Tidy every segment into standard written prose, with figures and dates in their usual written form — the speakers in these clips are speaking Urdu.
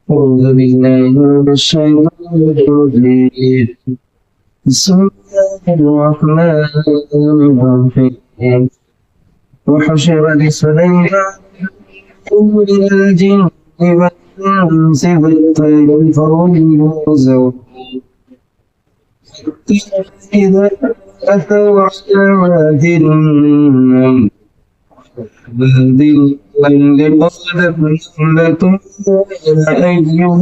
أعوذ بالله من الشيطان الرجيم بسم الله الرحمن الرحيم وحشر لسليمان من الجن والإنس والطير فهم يوزعون حتى إذا أتوا على وادي النمل الليل قالت نملة أيها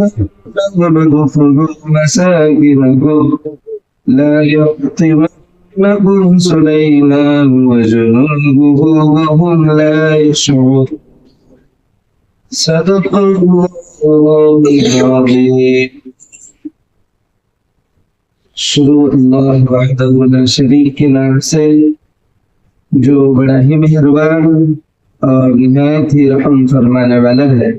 النمل ادخلوا مساكنكم لا يحطمنكم سليمان وجنوده وهم لا يشعرون صدق الله العظيم. شروع اللہ وحدہ لا شریک کے نام سے جو بڑا ہی مہربان اور نہایت ہی رحم فرمانے والا ہے۔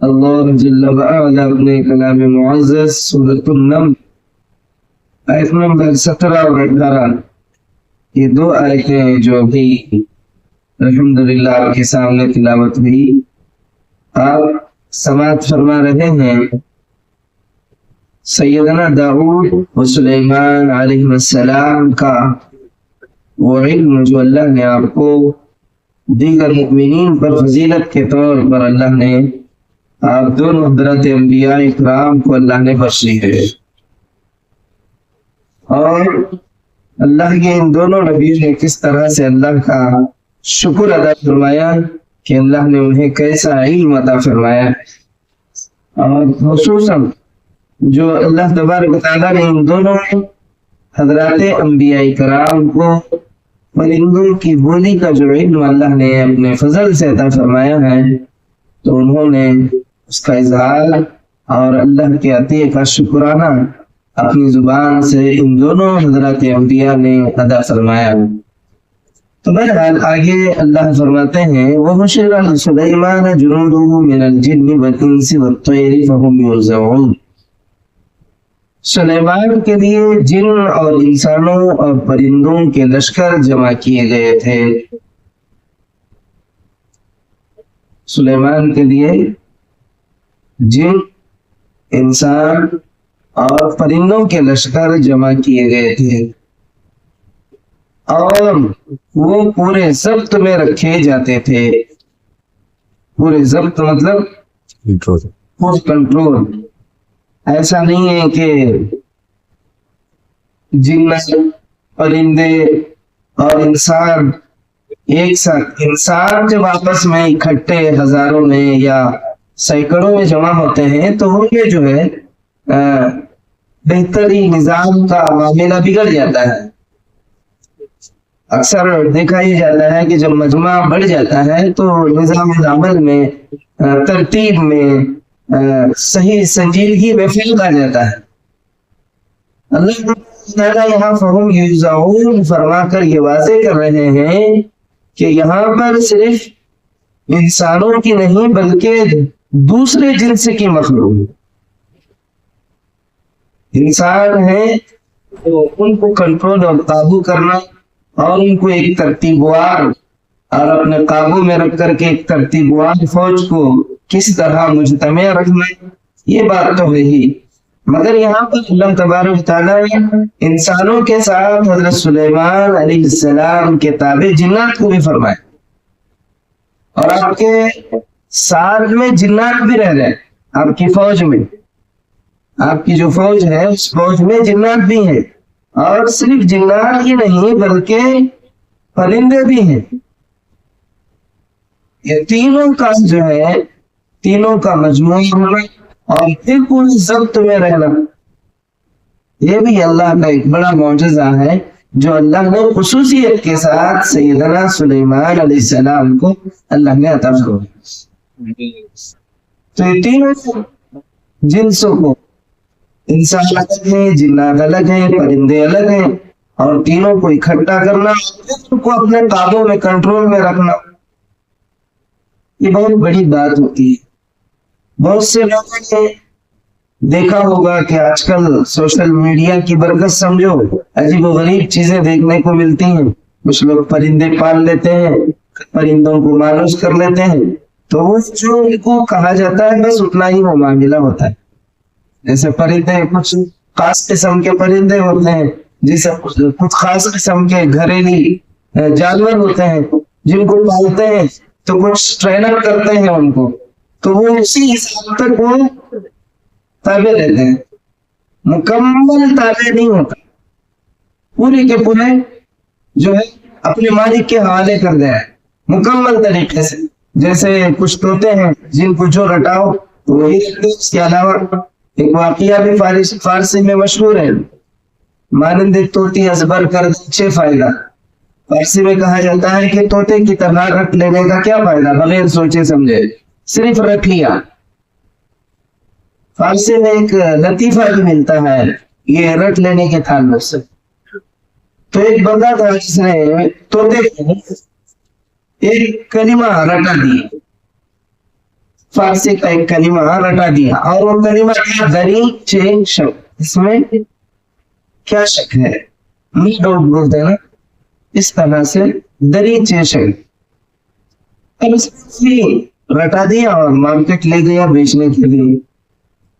اللہ جل وعلا اپنے کلام معزز سورۃ النمل آیت نمبر 17 اور 18 یہ دو آیتیں جو بھی الحمدللہ آپ کے سامنے تلاوت ہوئی، آپ سماعت فرما رہے ہیں سیدنا داؤد و سلیمان علیہ السلام کا وہ علم جو اللہ نے آپ کو دیگر مؤمنین پر فضیلت کے طور پر اللہ نے آپ دونوں حضرت انبیاء اکرام کو اللہ نے بخشی ہے، اور اللہ کے ان دونوں نبیوں نے کس طرح سے اللہ کا شکر ادا فرمایا کہ اللہ نے انہیں کیسا علم عطا فرمایا، اور خصوصاً جو اللہ تبارک تعالیٰ نے ان دونوں حضرات انبیاء کرام کو پرندوں کی بولی کا جو علم اللہ نے اپنے فضل سے عطا فرمایا ہے، تو انہوں نے اس کا اظہار اور اللہ کے عطیے کا شکرانہ اپنی زبان سے ان دونوں حضرات انبیاء نے ادا فرمایا۔ تو بہرحال آگے اللہ فرماتے ہیں وَحُشِرَ لِسُلَيْمَانَ جُنُودُهُ مِنَ الْجِنِّ وَالْإِنسِ وَالطَّيْرِ فَهُمْ يُوزَعُونَ۔ سلیمان کے لیے جن اور انسانوں اور پرندوں کے لشکر جمع کیے گئے تھے۔ سلیمان کے لیے جن، انسان اور پرندوں کے لشکر جمع کیے گئے تھے، اور وہ پورے ضبط میں رکھے جاتے تھے۔ پورے ضبط مطلب فل کنٹرول۔ ایسا نہیں ہے کہ جنات، پرندے اور انسان ایک ساتھ، انسان جب آپس میں اکٹھے ہزاروں میں یا سینکڑوں میں جمع ہوتے ہیں تو وہ یہ جو ہے بہتری نظام کا معاملہ بگڑ جاتا ہے۔ اکثر دیکھا ہی جاتا ہے کہ جب مجمع بڑھ جاتا ہے تو نظام عمل میں، ترتیب میں، صحیح سنجیدگی میں فرق آ جاتا ہے۔ اللہ تعالیٰ یہاں فہم یوزعون فرما کر یہ واضح کر رہے ہیں کہ یہاں پر صرف انسانوں کی نہیں بلکہ دوسرے جنس کی مخلوق، انسان ہیں تو ان کو کنٹرول اور قابو کرنا، اور ان کو ایک ترتیب وار اور اپنے قابو میں رکھ کر کے ایک ترتیب وار فوج کو کس طرح مجتمع رکھنا، یہ بات تو ہے ہی۔ مگر یہاں پر اللہ تبارک تعالیٰ نے انسانوں کے ساتھ حضرت سلیمان علیہ السلام کے تابع جنات کو بھی فرمایا، اور آپ کے ساتھ میں جنات بھی رہ رہے ہیں۔ آپ کی فوج میں، آپ کی جو فوج ہے اس فوج میں جنات بھی ہیں، اور صرف جنات ہی نہیں بلکہ پرندے بھی ہیں۔ یہ تینوں کا جو ہے، تینوں کا مجموعہ ہونا اور پھر پورے ضبط میں رہنا، یہ بھی اللہ کا ایک بڑا معجزہ ہے جو اللہ نے خصوصیت کے ساتھ سیدنا سلیمان علیہ السلام کو اللہ نے عطا فرمایا۔ تو یہ تینوں جنسوں کو، انسان الگ ہیں، جنات الگ ہیں، پرندے الگ ہیں، اور تینوں کو اکٹھا کرنا، ان کو اپنے قابو میں، کنٹرول میں رکھنا، یہ بہت بڑی بات ہوتی ہے۔ بہت سے لوگوں نے دیکھا ہوگا کہ آج کل سوشل میڈیا کی برکت سمجھو عجیب و غریب چیزیں دیکھنے کو ملتی ہیں۔ کچھ لوگ پرندے پال لیتے ہیں، پرندوں کو مانوس کر لیتے ہیں، تو وہ جو ان کو کہا جاتا ہے بس اتنا ہی وہ معاملہ ہوتا ہے. جیسے پرندے کچھ خاص قسم کے پرندے ہوتے ہیں، جیسے کچھ خاص قسم کے گھریلو جانور ہوتے ہیں جن کو پالتے ہیں تو کچھ ٹرینر کرتے ہیں ان کو، تو وہ اسی حساب تک وہ تابع رہتے ہیں. مکمل تابع نہیں ہوتا، پورے کے پورے جو ہے اپنے مالک کے حوالے کر دیا ہے مکمل طریقے سے. جیسے کچھ طوطے ہیں جن کو جو رٹاؤ تو وہی رکھتے. اس کے علاوہ ایک واقعہ بھی فارسی میں مشہور ہے، مانند طوطی ازبر کر چھ فائدہ. فارسی میں کہا جاتا ہے کہ طوطے کی طرح رکھ لینے کا کیا فائدہ، بغیر سوچے سمجھے صرف رکھ لیا. فارسی میں ایک لطیفہ بھی ملتا ہے یہ رکھ لینے کے تعلق سے. تو ایک بندہ تھا جس نے طوطے کو ایک کلمہ رٹا دیا، فارسی کا ایک کلمہ رٹا دیا، اور وہ کلمہ کیا؟ دری چین شک. اس میں کیا شک ہے؟ نہیں ڈاؤٹ بولتے ہیں نا، اس طرح سے دری چین شک. اب اس نے رٹا دیا اور مارکیٹ لے گیا بیچنے کے لیے.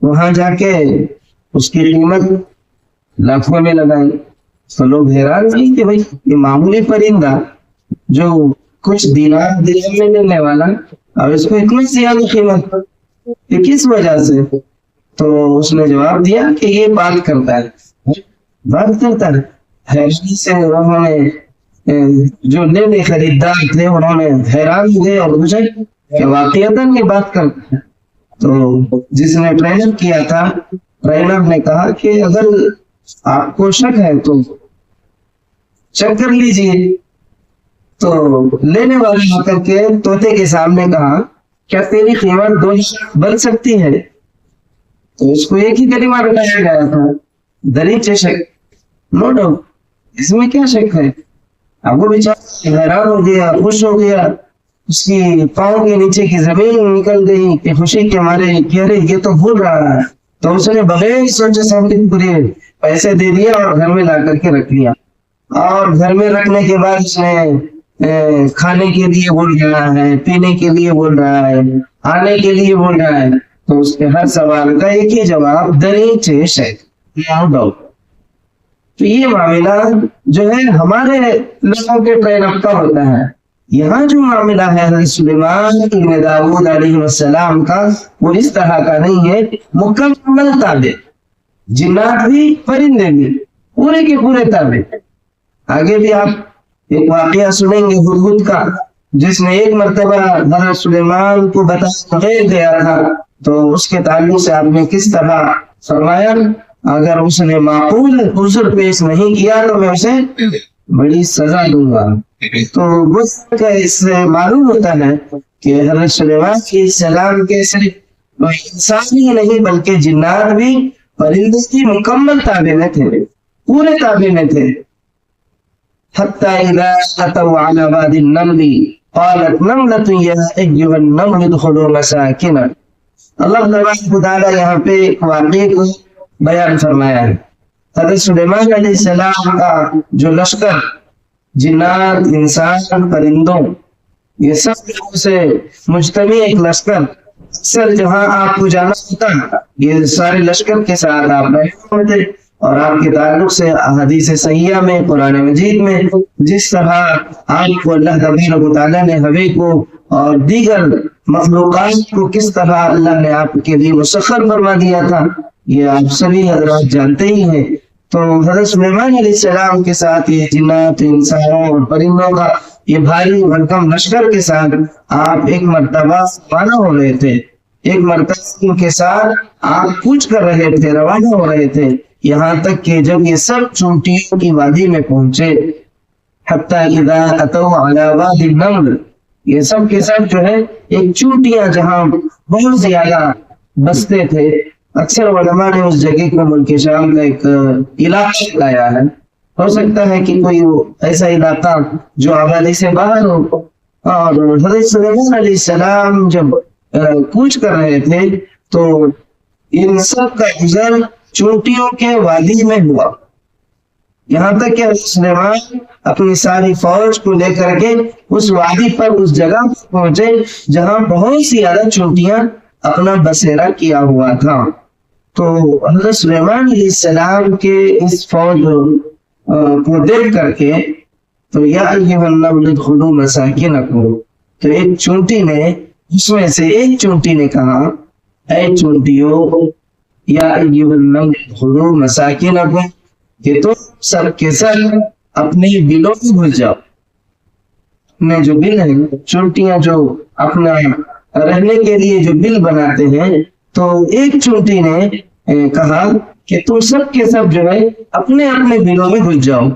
وہاں جا کے اس کی قیمت لاکھوں میں لگائی. تو لوگ حیران نہیں کہ بھائی یہ معمولی پرندہ جو کچھ دینار درہم میں ملنے والا اور اس کو اتنی زیادہ قیمت، یہ کس وجہ سے؟ تو اس نے جواب دیا کہ یہ بات کرتا ہے. حیرانی سے انہوں نے جو نئے خریدار تھے انہوں نے حیران ہوئے اور پوچھا کہ واقعتاً یہ بات کرتا ہے. تو جس نے ٹرینر کیا تھا، ٹرینر نے کہا کہ اگر آپ کو شک ہے تو چیک کر لیجیے. تو لینے والے آ کر کے طوطے کے سامنے کہا کیا تیری قیمت 2 لاکھ بن سکتی ہے؟ تو اس کو ایک ہی کلمہ رٹایا گیا تھا، دری چشک. نو ڈاؤٹ، اس میں کیا شک ہے؟ اب وہ بیچارہ حیران ہو گیا، خوش ہو گیا، اس کی پاؤں کے نیچے کی زمین نکل گئی کہ خوشی کے مارے کہہ رہے یہ تو بھول رہا ہے. تو اس نے بغیر سوچے سمجھے پورے پیسے دے دیا اور گھر میں لا کر کے رکھ لیا. اور گھر میں رکھنے کے بعد اس نے کھانے کے لیے بول رہا ہے، پینے کے لیے بول رہا ہے، آنے کے لیے بول رہا ہے. تو اس کے ہر سوال کا ایک ہی جواب، دری چیش ہے. تو یہ معاملہ جو ہے ہمارے لوگوں کے ٹرین اپ کا ہوتا ہے. یہاں جو معاملہ ہے حضرت سلیمان ابن داؤد علیہ السلام کا، وہ اس طرح کا نہیں ہے، مکمل تابع. جنات بھی پرندے بھی پورے کے پورے تابع. آگے بھی آپ ایک واقعہ سنیں گے ہدہد کا، جس نے ایک مرتبہ حضرت سلیمان کو بتا بغیر گیا تھا. تو اس کے تعلق سے آپ نے کس طرح فرمایا اگر اس نے معقول عذر پیش نہیں کیا تو میں اسے بڑی سزا دوں گا. تو اس سے معلوم ہوتا ہے کہ حضرت سلیمان علیہ السلام کے صرف انسان ہی نہیں بلکہ جنات بھی پرندے کی مکمل تابع میں تھے، پورے تابع میں تھے. حتی اذا اتوا علی وادی النمل قالت نملۃ یا ایھا النمل ادخلوا مساکنکم. اللہ تبارک و تعالی یہاں پہ ایک واقعے کو بیان فرمایا ہے. حضرت سلیمان علیہ السلام کا جو لشکر، جنات، انسان، پرندوں، یہ سب سے مجتمع ایک لشکر، اکثر جہاں آپ کو جانا ہوتا یہ سارے لشکر کے ساتھ آپ بیٹھے ہوتے. اور آپ کے تعلق سے احادیث صحیحہ میں، قرآن مجید میں جس طرح آپ کو اللہ تبارک و تعالیٰ نے ہوے کو اور دیگر مخلوقات کو کس طرح اللہ نے آپ کے لیے مسخر فرما دیا تھا، یہ آپ سبھی حضرات جانتے ہی ہیں. تو حضرت سلیمان علیہ السلام کے ساتھ یہ جنات، انسانوں اور پرندوں کا یہ بھاری بھرکم لشکر کے ساتھ آپ ایک مرتبہ روانہ ہو رہے تھے. ایک مرتبہ ان کے ساتھ آپ کوچ کر رہے تھے، روانہ ہو رہے تھے، یہاں تک کہ جب یہ سب چونٹیوں کی وادی میں پہنچے، حتی اذا اتوا علی وادی النمل، یہ سب کے سب جو ہے ایک چونٹیاں جہاں بہت زیادہ بستے تھے. اکثر علماء نے اس جگہ کو ملک شام کا ایک علاقہ بتایا ہے. ہو سکتا ہے کہ کوئی ایسا علاقہ جو آبادی سے باہر ہو. اور حضرت سلیمان علیہ السلام جب کوچ کر رہے تھے تو ان سب کا گزر چونٹیوں کے وادی میں ہوا. یہاں تک کہ سلیمان اپنی ساری فوج کو لے کر کے اس وادی پر اس جگہ پر پہنچے جہاں بہت سی زیادہ چونٹیاں اپنا بسیرا کیا ہوا تھا. تو حضرت سلیمان علیہ السلام کے اس فوج کو دیکھ کر کے تو یا ایھا النمل ادخلوا مساکنکم، تو ایک چونٹی نے اس میں سے ایک چونٹی نے کہا اے چونٹیوں یا ایھا النمل ادخلوا مساکنکم، کہ تم سب کے سب اپنے بلوں میں گھس جاؤ. اپنے جو بل ہیں، چونٹیاں جو اپنا رہنے کے لیے جو بل بناتے ہیں، تو ایک چونٹی نے کہا کہ تم سب کے سب جو ہے اپنے اپنے بلوں میں گھس جاؤ.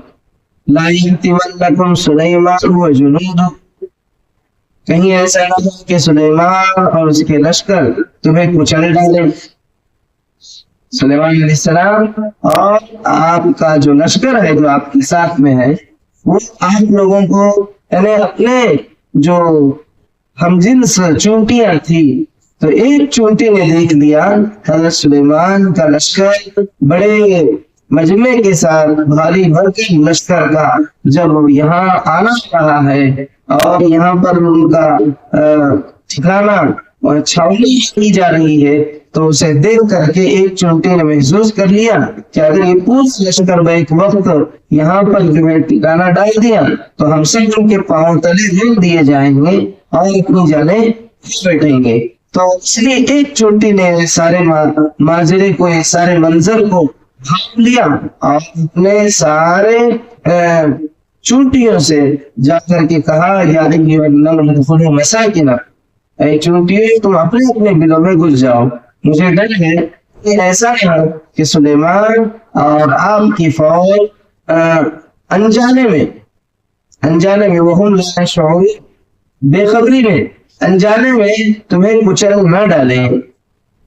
لا یحطمنکم سلیمان وجنودہ، کہیں ایسا نہ ہو کہ سلیمان اور اس کے لشکر تمہیں کچل ڈالیں. سلیمان علیہ السلام اور آپ کا جو لشکر ہے جو آپ کے ساتھ میں ہے، وہ آپ لوگوں کو یعنی اپنے جو ہم جنس چونٹیاں تھی، تو ایک چونٹی نے دیکھ لیا حضرت سلیمان کا لشکر بڑے مجمع کے ساتھ بھاری بھرکم لشکر کا جب یہاں آنا رہا ہے اور یہاں پر ان کا ٹھکانہ اور چھاؤنی کی جا رہی ہے، تو اسے دیکھ کر کے ایک چونٹی نے محسوس کر لیا کہ اگر یہ پورا لشکر بیک وقت یہاں پر جو ہے ٹھکانہ ڈال دیا تو ہم سب ان کے پاؤں تلے دل دیے جائیں گے اور اپنی جانیں بیٹھیں گے. تو اس لیے ایک چونٹی نے سارے ماجرے کو، سارے منظر کو بھاپ لیا اور اپنے سارے چونٹیوں سے جا کر کے کہا یا ایھا النمل ادخلوا مساکنکم، اے چونٹیوں تم اپنے اپنے بلوں میں گھس جاؤ. مجھے ڈر ہے کہ ایسا نہ ہو کہ سلیمان اور آپ کی فوج انجانے میں وہم لا یشعرون، بے خبری میں انجانے میں تمہیں کچل نہ ڈالیں،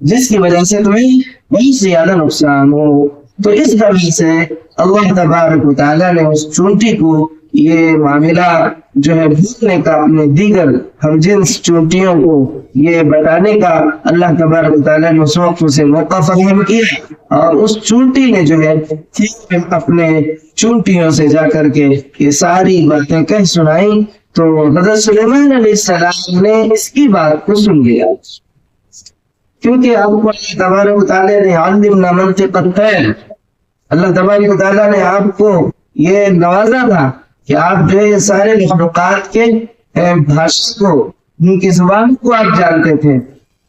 جس کی وجہ سے تمہیں بہت زیادہ نقصان ہو. تو اس طرح سے اللہ تبارک و تعالیٰ نے اس چونٹی کو یہ معاملہ جو ہے بھولنے کا، اپنے دیگر ہم جنس چونٹیوں کو یہ بتانے کا اللہ تبارک و تعالیٰ نے اس وقت سے موقع فراہم کیا، اور اس چونٹی نے جو ہے اپنے چونٹیوں سے جا کر کے یہ ساری باتیں کہہ سنائیں. تو حضرت سلیمان علیہ السلام نے اس کی بات کو سن لیا، کیونکہ آپ کو اللہ تبارک و تعالیٰ نے علمنا منطق الطیر، اللہ تبارک و تعالیٰ نے آپ کو یہ نوازا تھا کہ آپ جو ہے سارے مخلوقات کے بھاشا کو، ان کی زبان کو آپ جانتے تھے.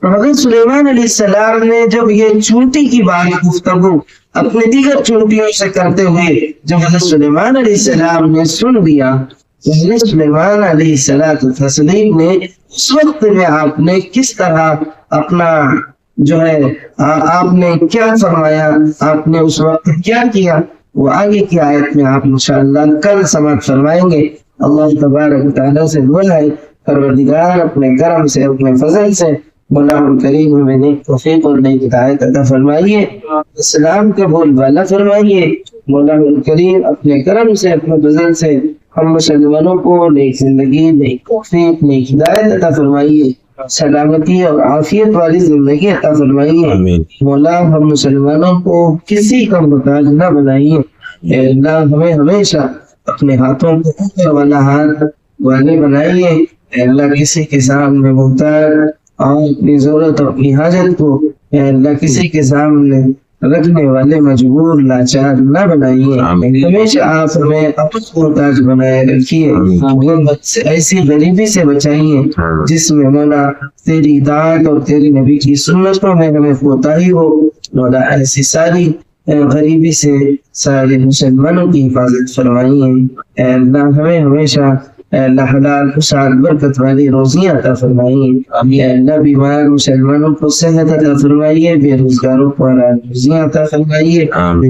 تو حضرت سلیمان علیہ السلام نے جب یہ چونٹی کی بات گفتگو اپنے دیگر چونٹیوں سے کرتے ہوئے جب حضرت سلیمان علیہ السلام نے سن لیا، تو حضرت سلیمان علیہ السلام نے اس وقت میں آپ نے کس طرح اپنا جو ہے آپ نے کیا فرمایا، آپ نے اس وقت کیا کیا، وہ آگے کی آیت میں آپ انشاءاللہ کل سماعت فرمائیں گے. اللہ تبارک و تعالیٰ سے دعا ہے پروردگار اپنے کرم سے، اپنے فضل سے مولا کریم ہمیں نیک توفیق اور نیک ہدایت عطا فرمائیے، اسلام کا بول بالا فرمائیے. مولا کریم اپنے کرم سے، اپنے فضل سے ہم مسلمانوں کو نیک زندگی، نیک توفیق، نیک ہدایت عطا فرمائیے، سلامتی اور عافیت والی زندگی عطا فرمائیے. مولا ہم مسلمانوں کو کسی کا محتاج نہ بنائیے. اے اللہ ہمیں ہمیشہ اپنے ہاتھوں کو اوپر والا ہاتھ والے بنائیے. اے اللہ کسی کے سامنے محتاج اور اپنی ضرورت اور اپنی حاجت کو اے اللہ کسی کے سامنے رکھنے والے مجبور لاچار نہ بنائیے. ہمیشہ آپ ہمیں اپنا محتاج بنائے رکھیے، غربت سے، ایسی غریبی سے بچائیے جس میں مولا تیری اطاعت اور تیری نبی کی سنتوں میں ہمیں کوتاہی ہو. مولا ایسی ساری غریبی سے سارے مسلمانوں کی حفاظت فرمائیے. اے اللہ ہمیں ہمیشہ اے اللہ حلال خوشحال برکت والی روزیاں عطا فرمائیے. اے اللہ بیمار مسلمانوں کو صحت عطا فرمائیے، بے روزگاروں کو حلال روزیاں عطا فرمائیے،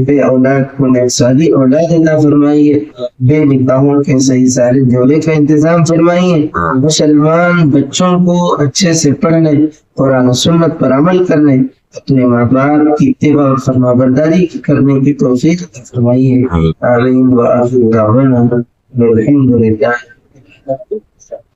بے اولاد کو نیک صالح اولاد عطا فرمائیے، بے نکاحوں کے صحیح سارے جوڑے کا انتظام فرمائیے. مسلمان بچوں کو اچھے سے پڑھنے، قرآن و سنت پر عمل کرنے، اپنے ماں باپ کی اتباع اور فرما برداری کرنے کی توفیق عطا فرمائیے. آمین. وآخر دعوانا الحمد للہ.